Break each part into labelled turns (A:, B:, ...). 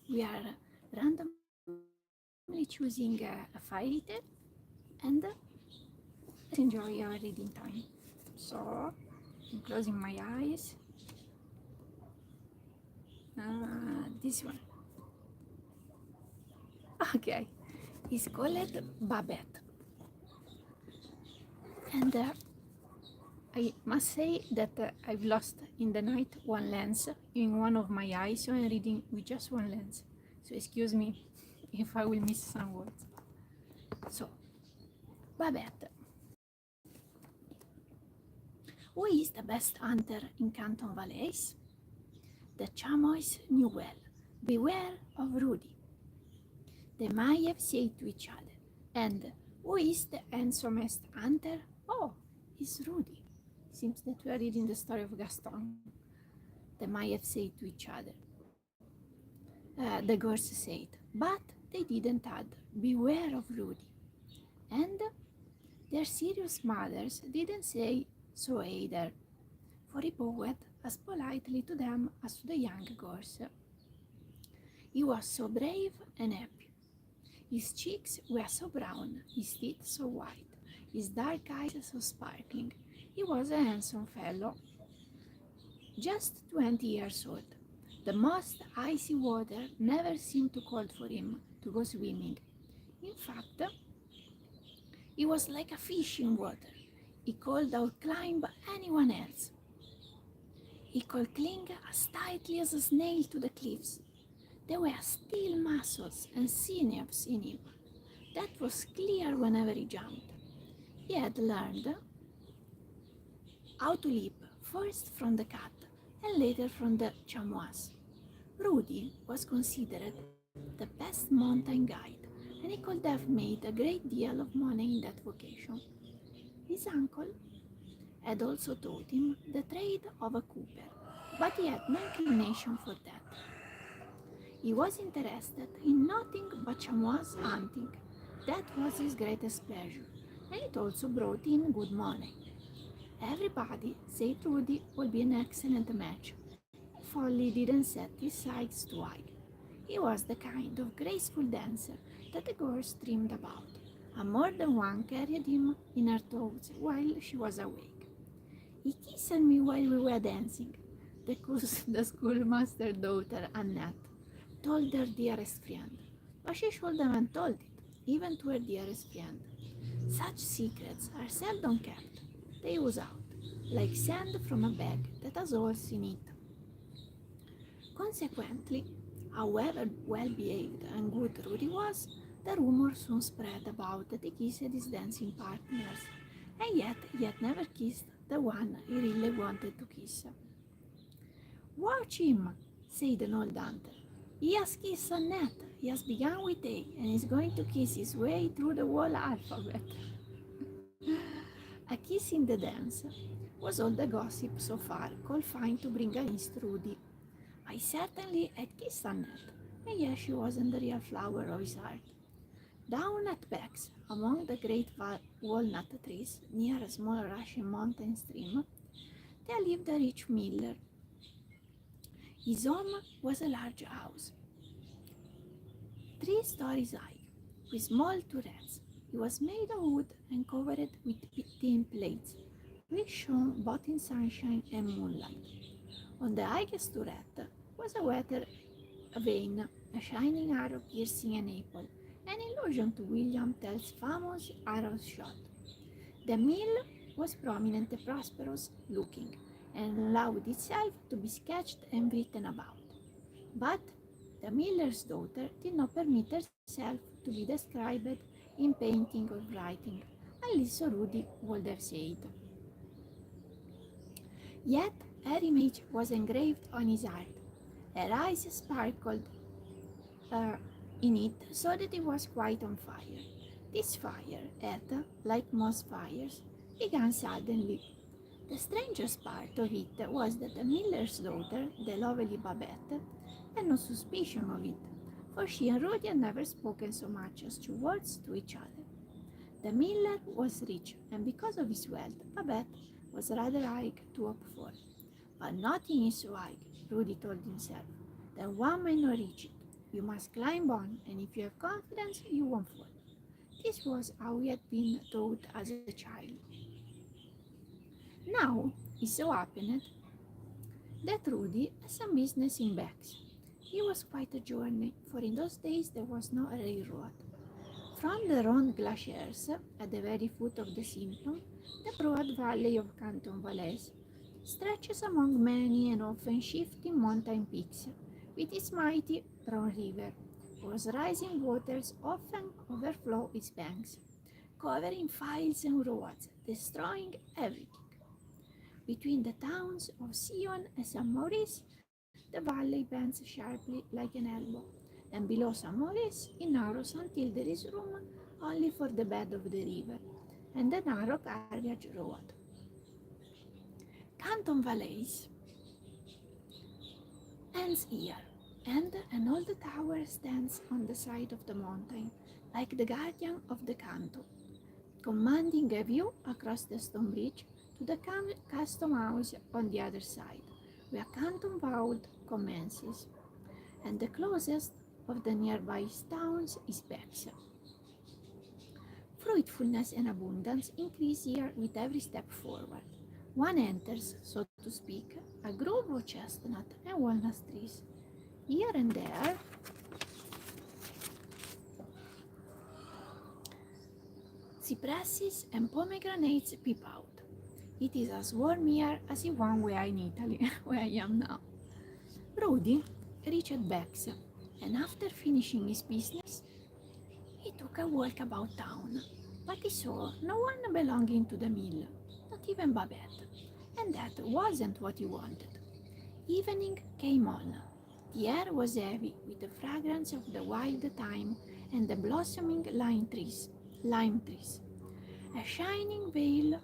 A: we are randomly choosing a fairy tale and let's enjoy our reading time. So, I'm closing my eyes. This one. Okay, it's called Babette. And I must say that I've lost in the night one lens in one of my eyes, so I'm reading with just one lens. So excuse me if I will miss some words. So, Babette. Who is the best hunter in Canton Valais? The chamois knew well. Beware of Rudy. They might have said to each other. And who is the handsomest hunter? Oh, it's Rudy. Seems that we are reading the story of Gaston. They might have said to each other. The girls said, but they didn't add, beware of Rudy. And their serious mothers didn't say so either, for he bowed as politely to them as to the young girls. He was so brave and happy. His cheeks were so brown, his teeth so white, his dark eyes so sparkling. He was a handsome fellow, just 20 years old. The most icy water never seemed too cold for him to go swimming. In fact, he was like a fish in water. He could outclimb anyone else. He could cling as tightly as a snail to the cliffs. There were steel muscles and sinews in him. That was clear whenever he jumped. He had learned how to leap first from the cat and later from the chamois. Rudy was considered the best mountain guide, and he could have made a great deal of money in that vocation. His uncle had also taught him the trade of a cooper, but he had no inclination for that. He was interested in nothing but chamois hunting. That was his greatest pleasure, and it also brought in good money. Everybody said Rudy would be an excellent match if only he didn't set his sights too high. He was the kind of graceful dancer that the girls dreamed about, and more than one carried him in her toes while she was awake. He kissed me while we were dancing, the schoolmaster's daughter Annette told her dearest friend, but she should have told it, even to her dearest friend. Such secrets are seldom kept. They ooze out, like sand from a bag that has holes in it. Consequently, however well-behaved and good Rudy was, the rumor soon spread about that he kissed his dancing partners, and yet he had never kissed the one he really wanted to kiss. Watch him, said an old hunter. He has kissed Annette. He has begun with A and is going to kiss his way through the whole alphabet. A kiss in the dance was all the gossip so far confined to bring against Rudy. I certainly had kissed Annette, and yes, she wasn't the real flower of his heart. Down at Bex, among the great walnut trees near a small rushing mountain stream, there lived a rich miller. His home was a large house, 3 stories high, with small turrets. It was made of wood and covered with tin plates, which shone both in sunshine and moonlight. On the highest turret was a weather vane, a shining arrow piercing an apple, an allusion to William Tell's famous arrow shot. The mill was prominent and prosperous looking, and allowed itself to be sketched and written about. But the miller's daughter did not permit herself to be described in painting or writing, at least so Rudy would have said. Yet her image was engraved on his heart. Her eyes sparkled in it so that it was quite on fire. This fire had, like most fires, began suddenly. The strangest part of it was that the miller's daughter, the lovely Babette, had no suspicion of it, for she and Rudy had never spoken so much as 2 words to each other. The miller was rich, and because of his wealth, Babette was rather high to hope for. But nothing is so high, Rudy told himself, that one may not reach it. You must climb on, and if you have confidence, you won't fall. This was how he had been taught as a child. Now, it so happened that Rudy had some business in Bex. It was quite a journey, for in those days there was no railroad. From the Ronde Glaciers, at the very foot of the Simplon, the broad valley of Canton Valais stretches among many and often shifting mountain peaks, with its mighty Rhone River, whose rising waters often overflow its banks, covering fields and roads, destroying everything. Between the towns of Sion and St. Maurice, the valley bends sharply like an elbow, and below St. Maurice it narrows until there is room only for the bed of the river and the narrow carriage road. Canton Valais ends here, and an old tower stands on the side of the mountain, like the guardian of the canton, commanding a view across the stone bridge to the custom house on the other side, where Canton Vaud commences, and the closest of the nearby towns is Bex. Fruitfulness and abundance increase here with every step forward. One enters, so to speak, a grove of chestnut and walnut trees. Here and there, cypresses and pomegranates peep out. It is as warm here as in one where in Italy, where I am now. Rudy reached Bex, and after finishing his business, he took a walk about town, but he saw no one belonging to the mill, not even Babette, and that wasn't what he wanted. Evening came on. The air was heavy with the fragrance of the wild thyme and the blossoming lime trees. A shining veil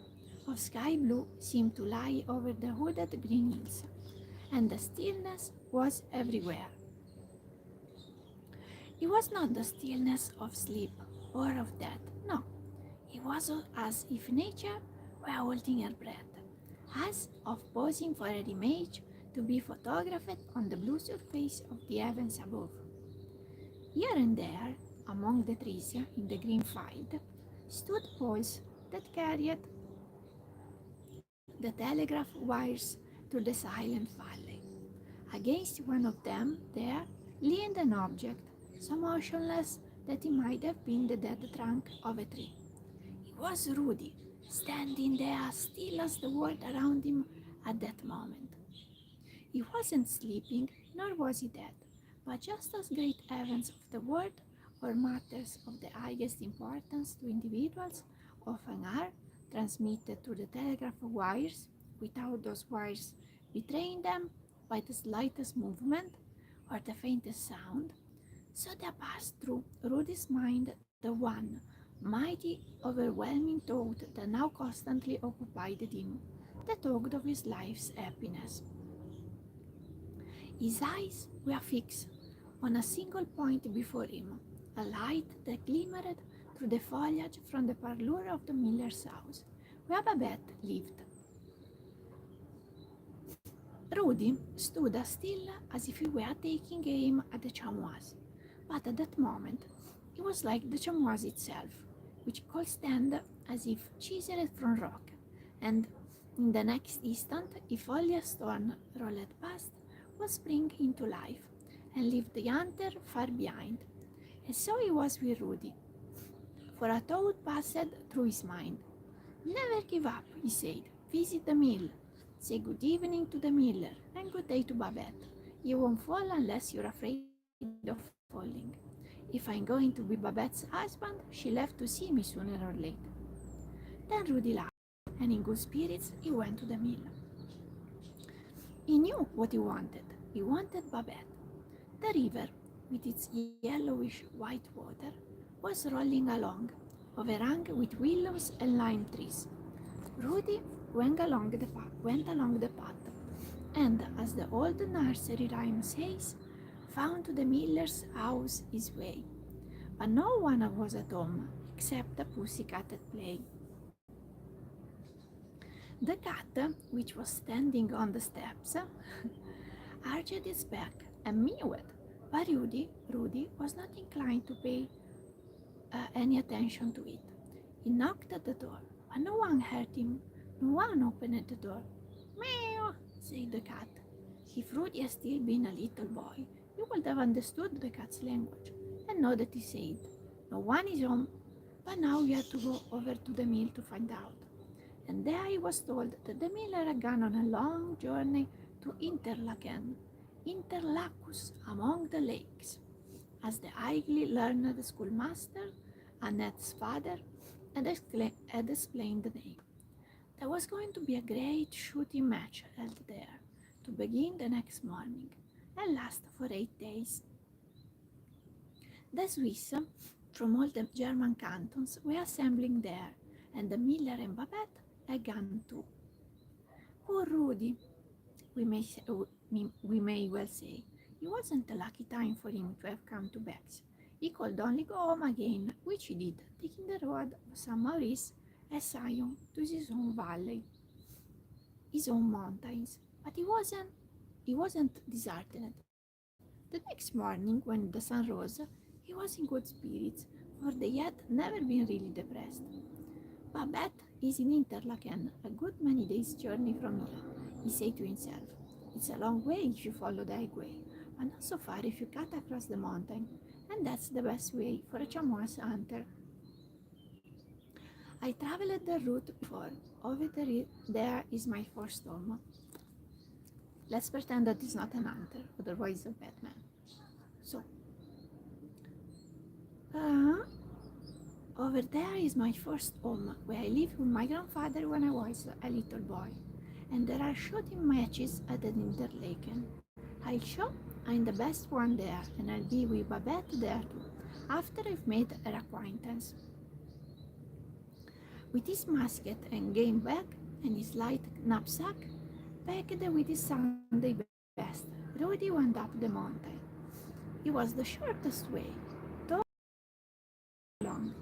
A: of sky blue seemed to lie over the wooded green hills, and the stillness was everywhere. It was not the stillness of sleep or of death, no. It was as if nature were holding her breath, as of pausing for an image to be photographed on the blue surface of the heavens above. Here and there, among the trees in the green field, stood poles that carried the telegraph wires to the silent valley. Against one of them there leaned an object, so motionless that it might have been the dead trunk of a tree. It was Rudy, standing there still as the world around him at that moment. He wasn't sleeping, nor was he dead, but just as great events of the world or matters of the highest importance to individuals often are transmitted through the telegraph wires without those wires betraying them by the slightest movement or the faintest sound, so there passed through Rudy's mind the one mighty, overwhelming thought that now constantly occupied him, the thought of his life's happiness. His eyes were fixed on a single point before him, a light that glimmered through the foliage from the parlour of the miller's house, where Babette lived. Rudy stood as still as if he were taking aim at the chamois, but at that moment it was like the chamois itself, which could stand as if chiseled from rock, and in the next instant a foliage storm rolled past, would spring into life, and leave the hunter far behind. And so it was with Rudy, for a thought passed through his mind. Never give up, he said. Visit the mill. Say good evening to the miller, and good day to Babette. You won't fall unless you're afraid of falling. If I'm going to be Babette's husband, she'll have to see me sooner or later. Then Rudy laughed, and in good spirits he went to the mill. He knew what he wanted. He wanted Babette. The river, with its yellowish white water, was rolling along, overhung with willows and lime trees. Rudy went along the path, and, as the old nursery rhyme says, found to the miller's house his way. But no one was at home, except the pussycat at play. The cat, which was standing on the steps, arched its back and mewed, But Rudy was not inclined to pay any attention to it. He knocked at the door, but no one heard him. No one opened the door. Meow, said the cat. If Rudy had still been a little boy, he would have understood the cat's language and know that he said, "No one is home," but now he had to go over to the mill to find out. And there he was told that the miller had gone on a long journey to Interlacus among the lakes. As the highly learned schoolmaster, Annette's father, had explained the name. There was going to be a great shooting match held there, to begin the next morning and last for 8 days. The Swiss from all the German cantons were assembling there, and the miller and Babette had gone too. Poor Rudy, we may well say. It wasn't a lucky time for him to have come to Bex. He could only go home again, which he did, taking the road of St. Maurice and Sion to his own valley, his own mountains. But he wasn't disheartened. The next morning, when the sun rose, he was in good spirits, for they had never been really depressed. Babette is in Interlaken, a good many days' journey from here, he said to himself. It's a long way if you follow the highway, but not so far if you cut across the mountain, and that's the best way for a chamois hunter. I traveled the route before. Over there is my first home. Let's pretend that it's not an hunter, otherwise a bad man. So, over there is my first home, where I lived with my grandfather when I was a little boy. And there are shooting matches at the Interlaken. I'll show I'm the best one there, and I'll be with Babette there too, after I've made her acquaintance. With his musket and game bag and his light knapsack, packed with his Sunday best, Rudy went up the mountain. It was the shortest way, though long,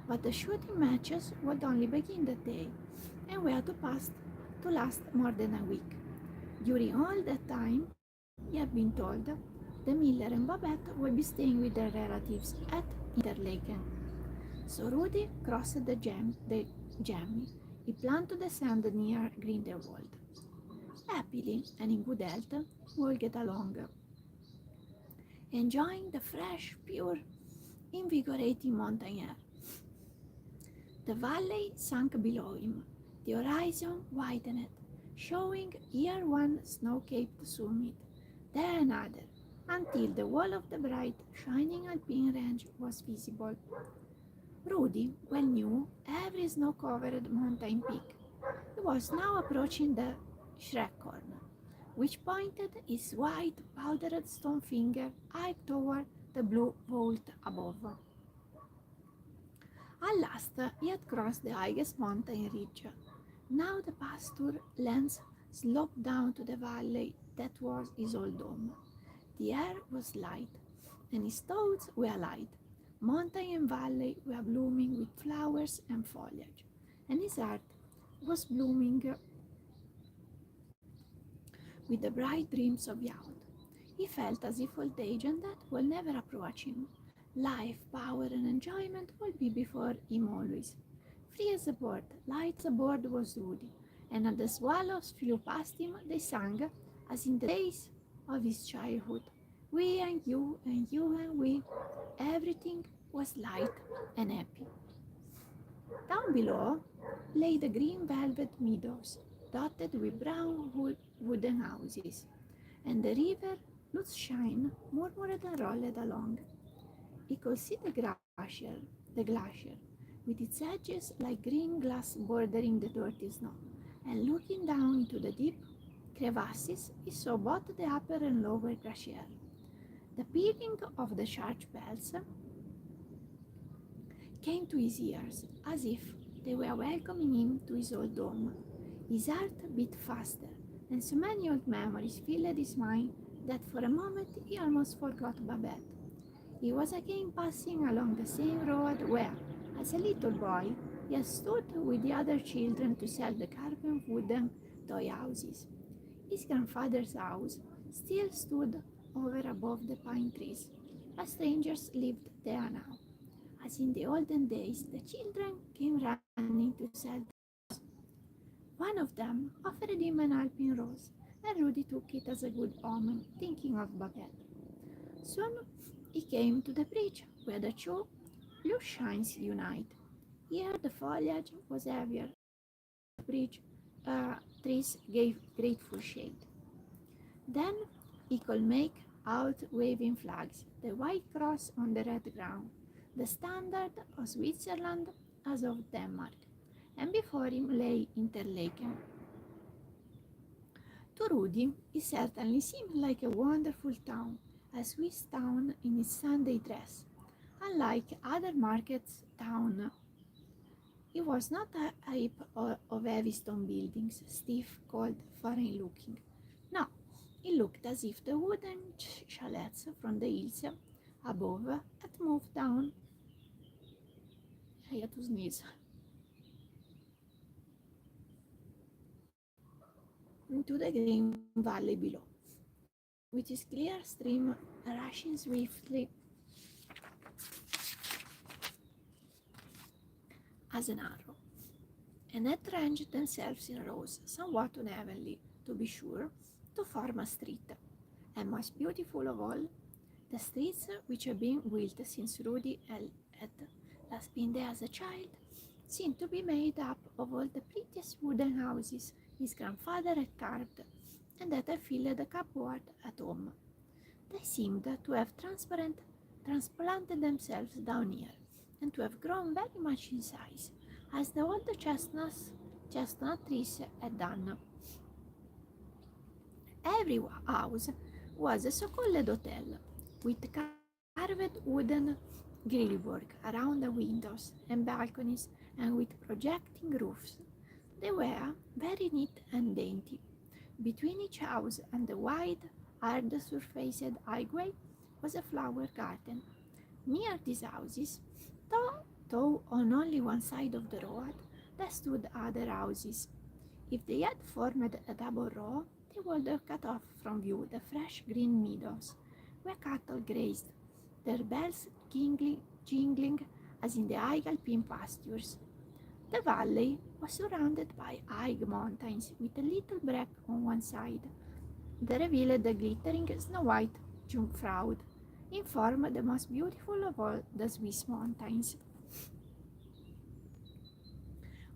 A: but the shooting matches would only begin that day, and were to last more than a week. During all that time, he had been told the miller and Babette would be staying with their relatives at Interlaken. So Rudy crossed the Gemmi. He planned to descend near Grindelwald. Happily and in good health, he would get along, enjoying the fresh, pure, invigorating mountain air. The valley sank below him. The horizon widened, showing here one snow-capped summit, there another, until the wall of the bright, shining alpine range was visible. Rudy well knew every snow-covered mountain peak. He was now approaching the Schreckhorn, which pointed his white, powdered stone finger high toward the blue vault above. At last he had crossed the highest mountain ridge. Now the pasture lands sloped down to the valley that was his old home. The air was light, and his thoughts were light. Mountain and valley were blooming with flowers and foliage, and his heart was blooming with the bright dreams of youth. He felt as if old age and death will never approach him. Life, power, and enjoyment will be before him always. Free as a bird, light as a bird was Rudy, and as the swallows flew past him, they sang, as in the days of his childhood. We and you and we, everything was light and happy. Down below lay the green velvet meadows, dotted with brown wooden houses, and the river, whose shine murmured and rolled along. He could see the glacier, with its edges like green glass bordering the dirty snow, and looking down into the deep crevasses, he saw both the upper and lower glacier. The pealing of the church bells came to his ears, as if they were welcoming him to his old home. His heart beat faster, and so many old memories filled his mind that for a moment he almost forgot Babette. He was again passing along the same road where, as a little boy, he had stood with the other children to sell the carved wooden toy houses. His grandfather's house still stood over above the pine trees, but strangers lived there now. As in the olden days, the children came running to sell. One of them offered him an alpine rose, and Rudy took it as a good omen, thinking of Babette. Soon he came to the bridge where the two blue shines unite. Here the foliage was heavier, the bridge trees gave grateful shade. Then he could make out waving flags, the white cross on the red ground, the standard of Switzerland as of Denmark, and before him lay interlaken. To Rudy, it certainly seemed like a wonderful town, a Swiss town in its Sunday dress. Unlike other markets town, it was not a heap of heavy stone buildings, stiff, cold, foreign-looking. No, it looked as if the wooden chalets from the hills above had moved down. I had to sneeze. Into the green valley below, with its clear stream rushing swiftly as an arrow, and had ranged themselves in rows, somewhat unevenly, to be sure, to form a street. And most beautiful of all, the streets which had been built since Rudy had last been there as a child, seemed to be made up of all the prettiest wooden houses his grandfather had carved, and that had filled the cupboard at home. They seemed to have transplanted themselves down here, and to have grown very much in size, as the old chestnut trees had done. Every house was a so-called hotel, with carved wooden grillwork around the windows and balconies, and with projecting roofs. They were very neat and dainty. Between each house and the wide, hard-surfaced highway was a flower garden. Near these houses, though on only one side of the road, there stood other houses. If they had formed a double row, they would have cut off from view the fresh green meadows, where cattle grazed, their bells jingling as in the high alpine pastures. The valley was surrounded by high mountains with a little break on one side. That revealed the glittering snow-white Jungfrau, in form the most beautiful of all the Swiss mountains.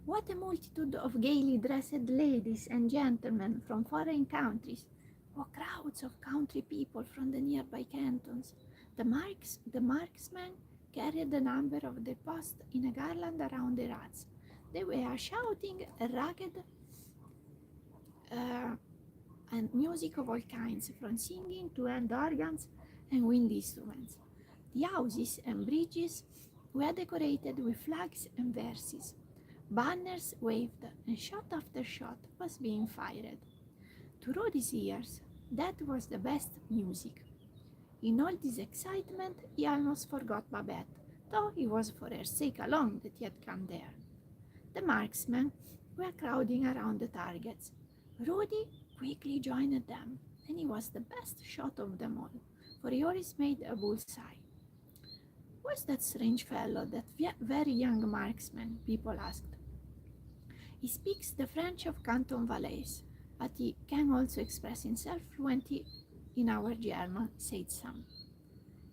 A: What a multitude of gaily dressed ladies and gentlemen from foreign countries! What crowds of country people from the nearby cantons! The marksmen carried the number of the post in a garland around their hats. They were shouting a ragged and music of all kinds, from singing to hand organs and wind instruments. The houses and bridges were decorated with flags and verses. Banners waved, and shot after shot was being fired. To Rudy's ears, that was the best music. In all this excitement, he almost forgot Babette, though it was for her sake alone that he had come there. The marksmen were crowding around the targets. Rudy quickly joined them, and he was the best shot of them all, for he always made a bullseye. "Who's that strange fellow, that very young marksman?" people asked. "He speaks the French of Canton Valais, but he can also express himself fluently in our German," said some.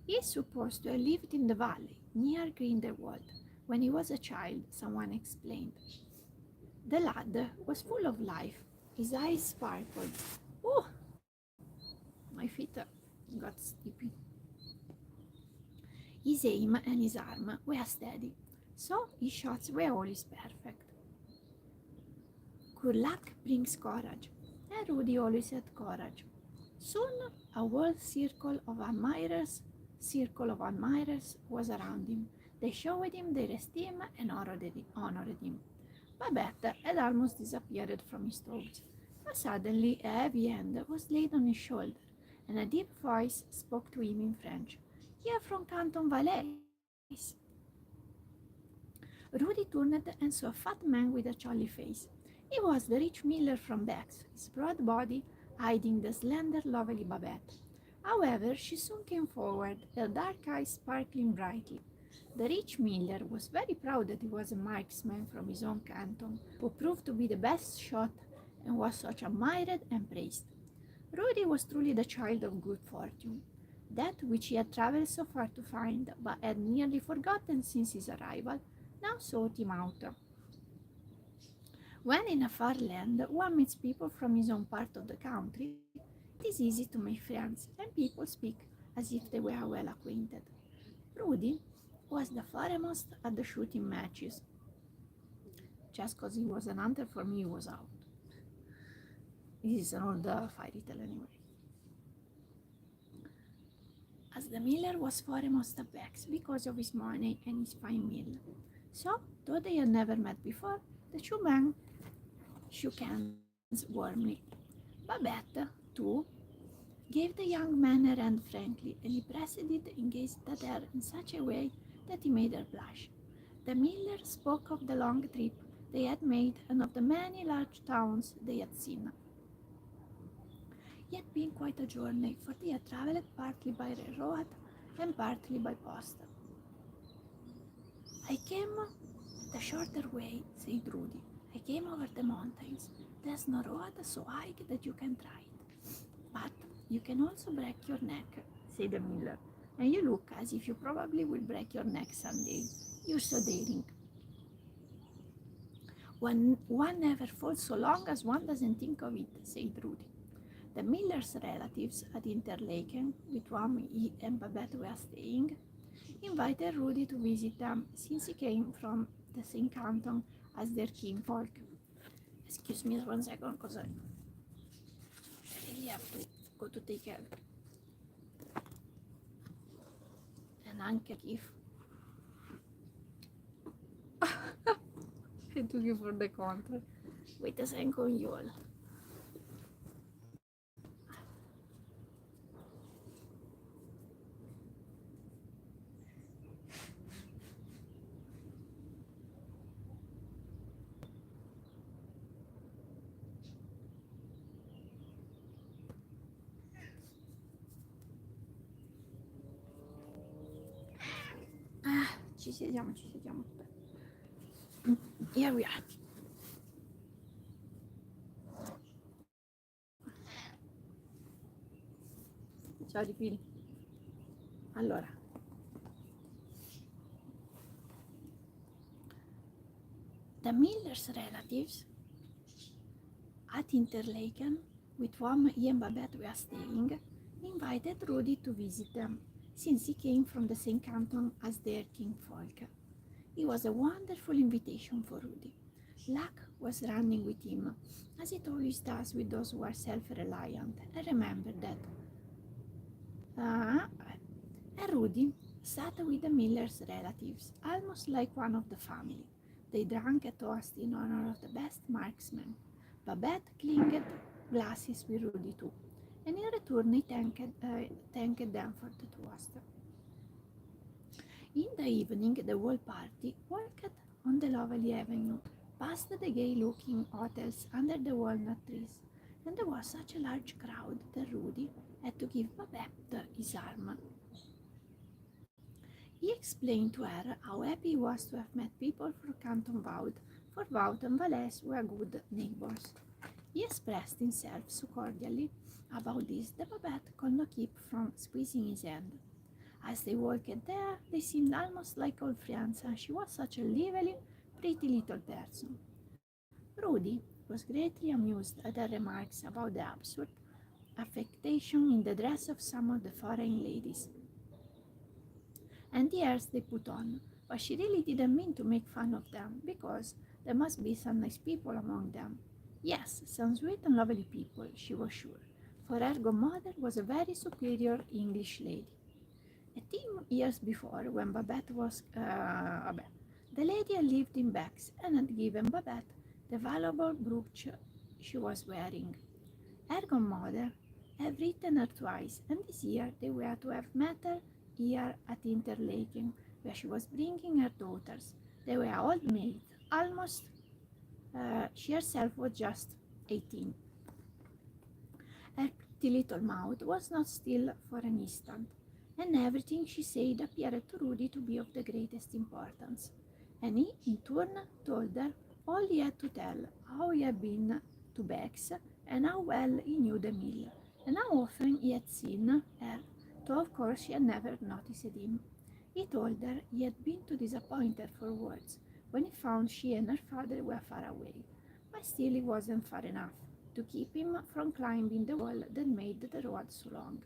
A: "He is supposed to have lived in the valley, near Grindelwald, when he was a child," someone explained. The lad was full of life. His eyes sparkled. "Oh, my feet got sleepy." His aim and his arm were steady, so his shots were always perfect. Good luck brings courage, and Rudy always had courage. Soon a whole circle of admirers was around him. They showed him their esteem and honored him. Babette had almost disappeared from his thoughts, but suddenly a heavy hand was laid on his shoulder, and a deep voice spoke to him in French. "Here from Canton Valais." Rudy turned and saw a fat man with a jolly face. He was the rich miller from Bex, his broad body hiding the slender, lovely Babette. However, she soon came forward, her dark eyes sparkling brightly. The rich miller was very proud that he was a marksman from his own canton, who proved to be the best shot and was such admired and praised. Rudy was truly the child of good fortune, that which he had travelled so far to find, but had nearly forgotten since his arrival, now sought him out. When in a far land one meets people from his own part of the country, it is easy to make friends, and people speak as if they were well acquainted. Rudy was the foremost at the shooting matches. Just because he was an hunter, for me, he was out. This is an old fairy tale anyway. As the miller was foremost at Bex because of his money and his fine meal. So, though they had never met before, the two men shook hands warmly. Babette, too, gave the young man a hand frankly, and he pressed it and gazed at her in such a way that he made her blush. The miller spoke of the long trip they had made and of the many large towns they had seen. Yet being quite a journey, for they had travelled partly by railroad and partly by post. I came the shorter way, said Rudy. I came over the mountains. There's no road so high that you can try it. But you can also break your neck, said the miller. And you look as if you probably will break your neck someday. You're so daring. One never falls so long as one doesn't think of it, said Rudy. The miller's relatives at Interlaken, with whom he and Babette were staying, invited Rudy to visit them since he came from the same canton as their kinfolk. Excuse me 1 second, because I really have to go to take care. And anche if I took you for the contract. Wait a second, you all. Ci sediamo, ci sediamo. Here we are. Ciao Ripili. Allora, the miller's relatives at Interlaken, with whom he and Babette were staying, invited Rudy to visit them, since he came from the same canton as their kinfolk. It was a wonderful invitation for Rudy. Luck was running with him, as it always does with those who are self-reliant, and remember that. And Rudy sat with the miller's relatives, almost like one of the family. They drank a toast in honor of the best marksman. Babette clinked glasses with Rudy too, and in return he thanked them for the toast. In the evening, the whole party walked on the lovely avenue, past the gay-looking hotels under the walnut trees, and there was such a large crowd that Rudy had to give Babette his arm. He explained to her how happy he was to have met people from Canton Vaud, for Vaud and Valais were good neighbors. He expressed himself so cordially about this that Babette could not keep from squeezing his hand. As they walked there, they seemed almost like old friends, and she was such a lively, pretty little person. Rudy was greatly amused at her remarks about the absurd affectation in the dress of some of the foreign ladies and the airs they put on, but she really didn't mean to make fun of them, because there must be some nice people among them. Yes, some sweet and lovely people, she was sure, for her godmother was a very superior English lady. 10 years before, when Babette was, the lady had lived in Bex and had given Babette the valuable brooch she was wearing. Her godmother had written her twice, and this year they were to have met her here at Interlaken, where she was bringing her daughters. They were old maids, almost. She herself was just 18. Her The little mouth was not still for an instant, and everything she said appeared to Rudy to be of the greatest importance. And he, in turn, told her all he had to tell, how he had been to Beck's, and how well he knew the mill, and how often he had seen her, though of course she had never noticed him. He told her he had been too disappointed for words when he found she and her father were far away, but still it wasn't far enough to keep him from climbing the wall that made the road so long.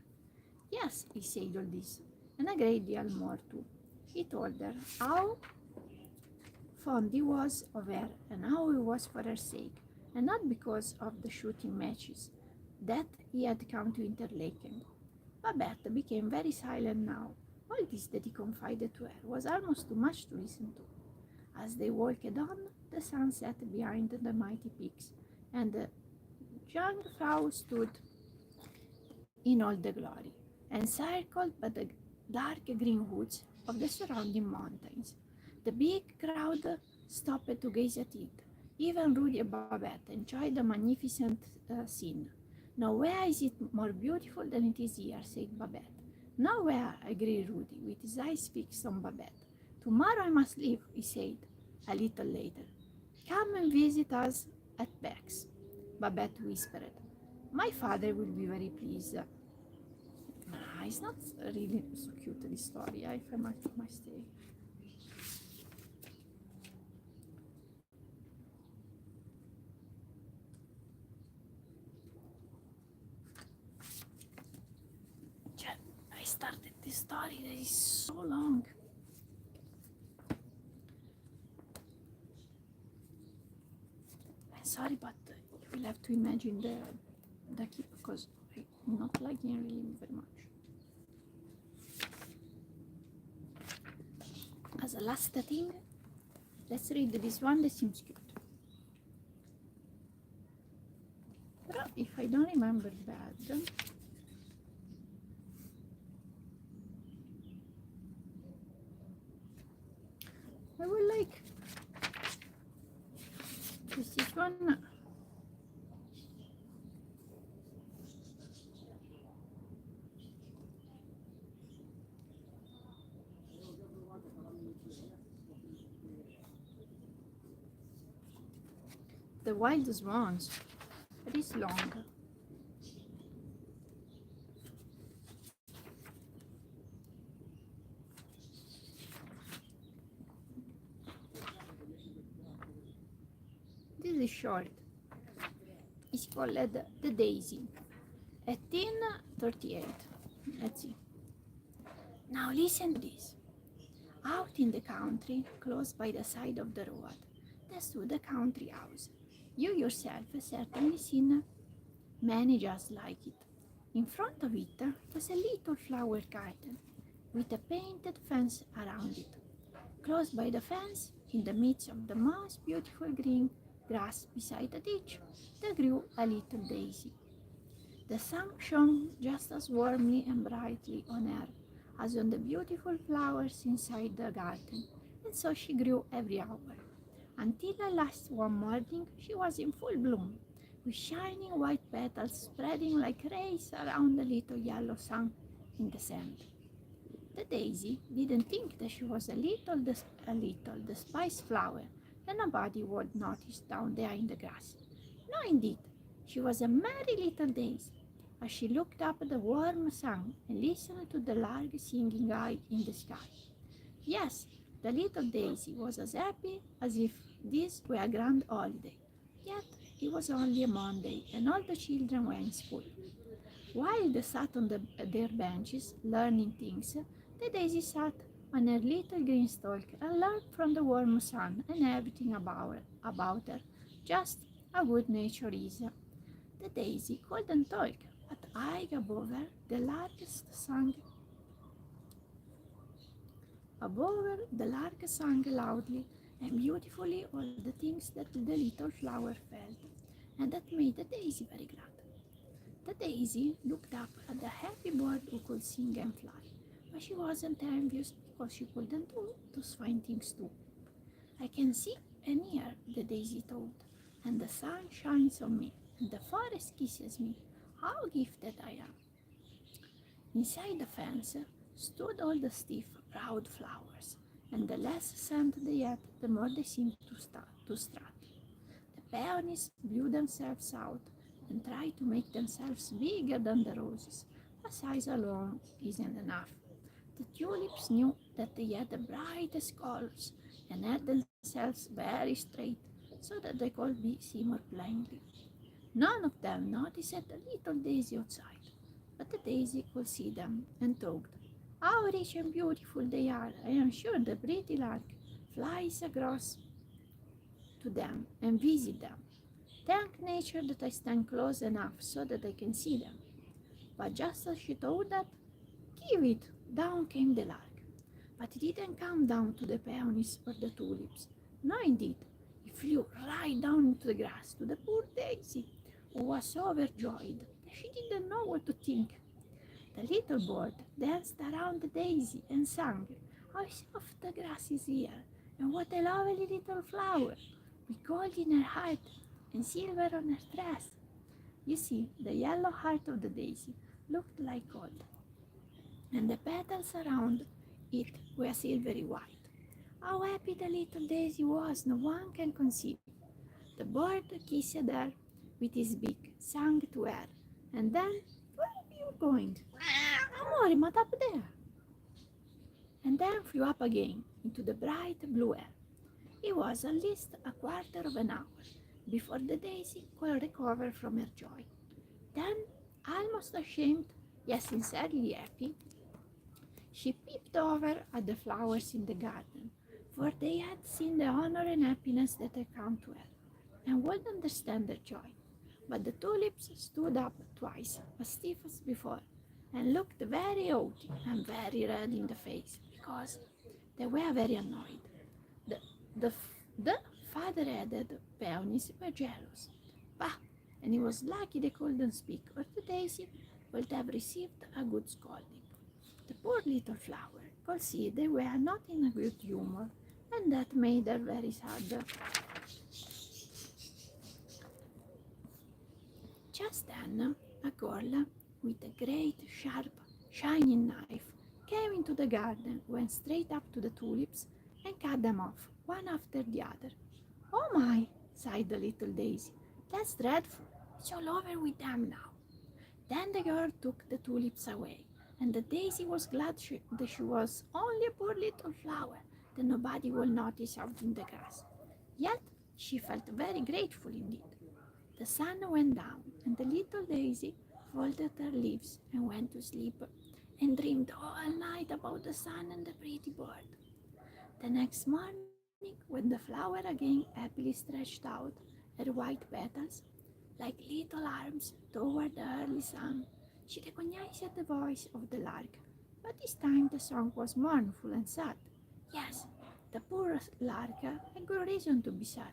A: Yes, he said all this, and a great deal more too. He told her how fond he was of her, and how he was for her sake, and not because of the shooting matches that he had come to Interlaken. Babette became very silent now. All this that he confided to her was almost too much to listen to. As they walked on, the sun set behind the mighty peaks, and the young Frau stood in all the glory, encircled by the dark green woods of the surrounding mountains. The big crowd stopped to gaze at it. Even Rudy and Babette enjoyed the magnificent scene. Nowhere is it more beautiful than it is here, said Babette. Nowhere, agreed Rudy, with his eyes fixed on Babette. Tomorrow I must leave, he said, a little later. Come and visit us at Beck's, Babette whispered. My father will be very pleased. It's not really so cute, this story, if I might say. I started this story that is so long. I'm sorry, but you will have to imagine the keep because I'm not liking really very much. As a last thing, let's read this one that seems cute. But if I don't remember bad, I will like this one. The Wild Swans. It is long. This is short. It's called The Daisy. 1838. Let's see. Now listen to this. Out in the country, close by the side of the road, there stood a country house. You yourself have certainly seen many just like it. In front of it was a little flower garden with a painted fence around it. Close by the fence, in the midst of the most beautiful green grass beside the ditch, there grew a little daisy. The sun shone just as warmly and brightly on her as on the beautiful flowers inside the garden, and so she grew every hour, until at last one morning she was in full bloom, with shining white petals spreading like rays around the little yellow sun in the sand. The daisy didn't think that she was a little despised flower that nobody would notice down there in the grass. No, indeed, she was a merry little daisy, as she looked up at the warm sun and listened to the lark singing high in the sky. Yes, the little daisy was as happy as if this were a grand holiday. Yet it was only a Monday, and all the children were in school. While they sat on their benches learning things, the daisy sat on her little green stalk and learned from the warm sun and everything about her, just how good nature is. The daisy couldn't talk, but high above her the lark sang. Above her the lark sang loudly and beautifully all the things that the little flower felt, and that made the daisy very glad. The daisy looked up at the happy bird who could sing and fly, but she wasn't envious because she couldn't do those fine things too. I can see and hear, the daisy thought, and the sun shines on me, and the forest kisses me. how gifted I am. Inside the fence stood all the stiff, proud flowers, and the less scent they had, the more they seemed to strut. The peonies blew themselves out and tried to make themselves bigger than the roses. A size alone isn't enough. The tulips knew that they had the brightest colors and had themselves very straight so that they could see more plainly. None of them noticed the little daisy outside, but the daisy could see them and thought, how rich and beautiful they are! I am sure the pretty lark flies across to them and visit them. Thank nature that I stand close enough so that I can see them. But just as she thought that, give it, down came the lark. But it didn't come down to the peonies or the tulips. No, indeed, it flew right down into the grass to the poor daisy, who was so overjoyed that she didn't know what to think. The little bird danced around the daisy and sang, how soft the grass is here, and what a lovely little flower, with gold in her heart and silver on her dress. You see, the yellow heart of the daisy looked like gold, and the petals around it were silvery white. How happy the little daisy was, no one can conceive. The bird kissed her with his beak, sang to her, and then, where are you going? Amore, but up there. And then flew up again into the bright blue air. It was at least a quarter of an hour before the daisy could recover from her joy. Then, almost ashamed, yet sincerely happy, she peeped over at the flowers in the garden, for they had seen the honor and happiness that had come to her, and would understand their joy. But the tulips stood up twice, as stiff as before, and looked very haughty and very red in the face, because they were very annoyed. The, the feather-headed peonies were jealous. Bah! And it was lucky they couldn't speak, or the daisy would have received a good scolding. The poor little flower could see they were not in a good humor, and that made her very sad. Just then, a girl with a great, sharp, shining knife came into the garden, went straight up to the tulips, and cut them off, one after the other. Oh my, sighed the little daisy, that's dreadful. It's all over with them now. Then the girl took the tulips away, and the daisy was glad that she was only a poor little flower that nobody would notice out in the grass. Yet she felt very grateful indeed. The sun went down, and the little daisy folded her leaves and went to sleep and dreamed all night about the sun and the pretty bird. The next morning, when the flower again happily stretched out her white petals, like little arms toward the early sun, she recognized the voice of the lark, but this time the song was mournful and sad. Yes, the poor lark had good reason to be sad.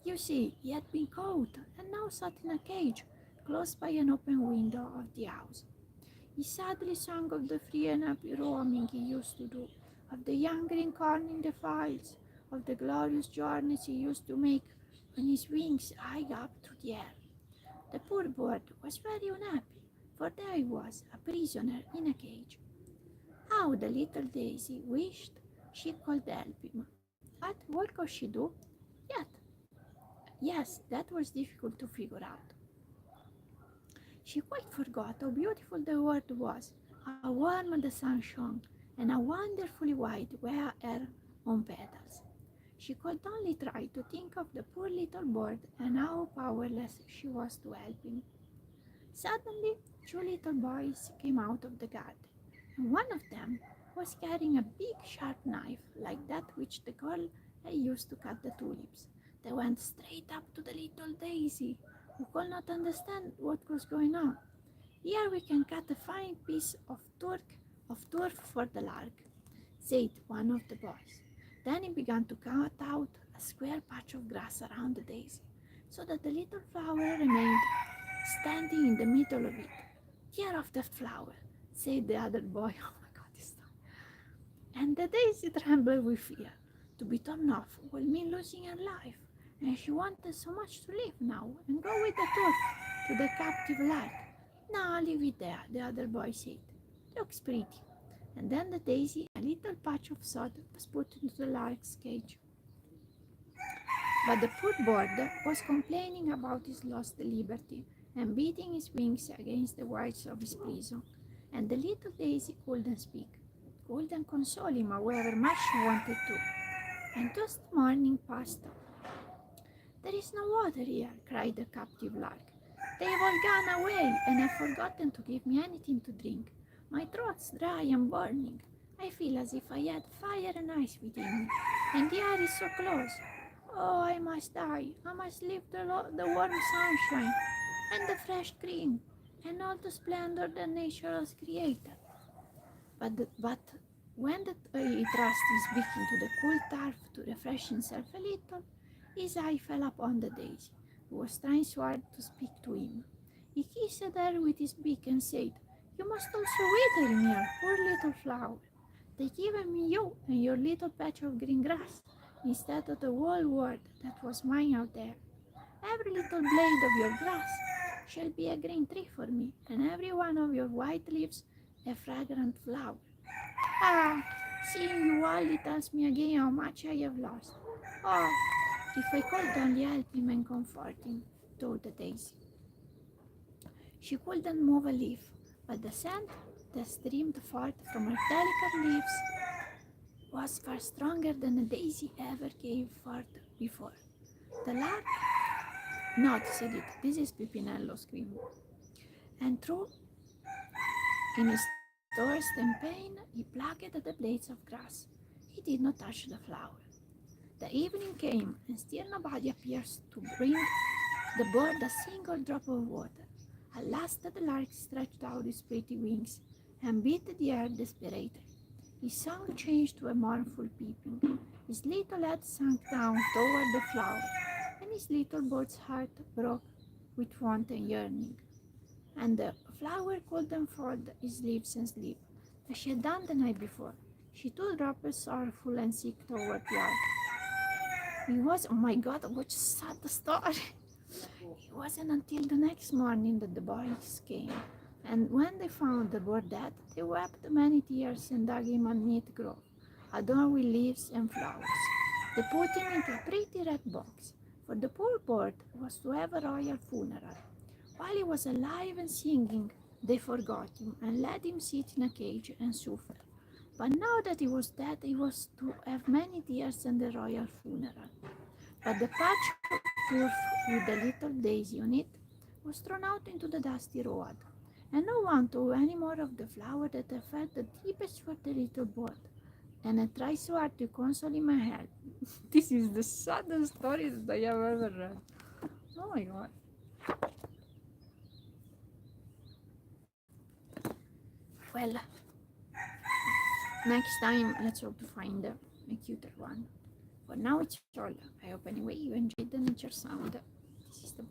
A: You see, he had been caught and now sat in a cage close by an open window of the house. He sadly sang of the free and happy roaming he used to do, of the young green corn in the fields, of the glorious journeys he used to make on his wings high up through the air. The poor bird was very unhappy, for there he was, a prisoner in a cage. How the little daisy wished she could help him. But what could she do? Yet, yes, that was difficult to figure out. She quite forgot how beautiful the world was, how warm the sun shone, and how wonderfully white were her own petals. She could only try to think of the poor little bird and how powerless she was to help him. Suddenly, two little boys came out of the garden, and one of them was carrying a big sharp knife like that which the girl had used to cut the tulips. They went straight up to the little daisy, who could not understand what was going on. Here we can cut a fine piece of turf for the lark, said one of the boys. Then he began to cut out a square patch of grass around the daisy, so that the little flower remained standing in the middle of it. Tear off that flower, said the other boy. Oh my God, this time. And the daisy trembled with fear. To be torn off would mean losing her life, and she wanted so much to live now and go with the turf to the captive lark. "No, leave it there," the other boy said. "Looks pretty." And then the daisy, a little patch of sod, was put into the lark's cage. But the poor bird was complaining about his lost liberty and beating his wings against the walls of his prison, and the little daisy couldn't speak, couldn't console him however much she wanted to. And thus the morning passed. "There is no water here," cried the captive lark. "They've all gone away, and have forgotten to give me anything to drink. My throat's dry and burning. I feel as if I had fire and ice within me, and the air is so close. Oh, I must die. I must leave the warm sunshine, and the fresh green, and all the splendor that nature has created." But when he thrust his beak into the cool turf to refresh himself a little, his eye fell upon the daisy, who was trying so hard to speak to him. He kissed her with his beak and said, "You must also wither me, poor little flower. They given me you and your little patch of green grass, instead of the whole world that was mine out there. Every little blade of your grass shall be a green tree for me, and every one of your white leaves a fragrant flower. Ah, seeing you all, it tells me again how much I have lost. Oh, if I could only help him and comfort him," thought the daisy. She couldn't move a leaf, but the scent that streamed forth from her delicate leaves was far stronger than a daisy ever gave forth before. The lark noticed it. This is Pippinello screaming. And through in his thirst and pain, he plucked at the blades of grass. He did not touch the flower. The evening came, and still nobody appeared to bring the bird a single drop of water. At last the lark stretched out his pretty wings and beat the air desperately. His song changed to a mournful peeping. His little head sank down toward the flower, and his little bird's heart broke with want and yearning. And the flower couldn't fold his leaves and sleep, as she had done the night before. She too dropped sorrowful and sick toward the earth. Oh my God, what a sad story. It wasn't until the next morning that the boys came, and when they found the bird dead, they wept many tears and dug him a neat grave, adorned with leaves and flowers. They put him into a pretty red box, for the poor bird was to have a royal funeral. While he was alive and singing, they forgot him and let him sit in a cage and suffer. But now that he was dead, he was to have many tears and a royal funeral. But the patch of turf with the little daisy on it was thrown out into the dusty road, and no one thought any more of the flower that I felt the deepest for the little bird, and I tried so hard to console him and help. This is the saddest story that I have ever read. Oh my God. Well, next time let's hope to find a cuter one. For now it's all. I hope anyway you enjoyed the nature sound. This is the